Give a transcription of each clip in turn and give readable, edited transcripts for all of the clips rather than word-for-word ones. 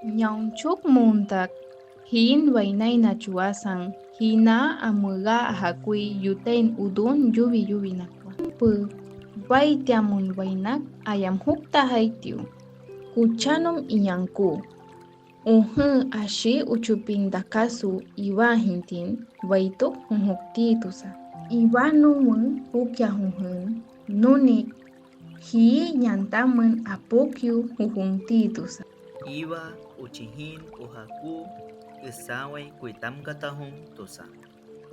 Ñaunchuk muntak hin waynayna chuwasan hina amuga ahakuy yutayn udun yubi nakwa pu waytiamun waynak ayam hukta haytiu kuchanom iñanku ashi uchupin dakasu iwa hintin waytuk hunhuktitusa iwanumun pukya hunhun nunik hi ñantamun apukyu huhuntitusa Iba uchihin uhaku isaway kuitamkatahum tusa.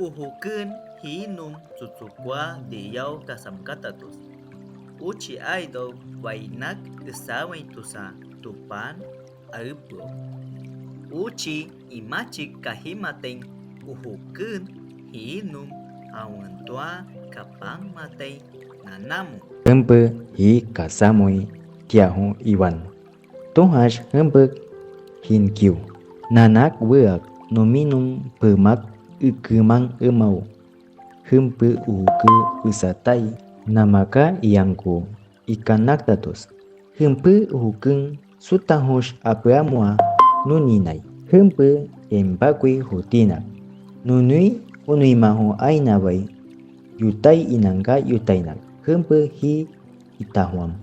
Uhukun hinum tsutsukwa diyaw kasamkatatus. Uchi aido wainak isaway tusa tupan aiblo. Uchi imachik kahimateng uhukun hinum awantua kapang matay nanamu. Jempe hi Kasamui tiahu iwan. Tohash hempe hinkyu. Nanak weak nominum pemak ikemang emau. Hempe uhuke usatai namaka iangku ikanak tatus. Hempe uhukeng sutahosh apeamua nuninai. Hempe embakui hutinak. Nunui unuimahu ainawai. Yutai inangka yutainak. Hempe hi itahuam.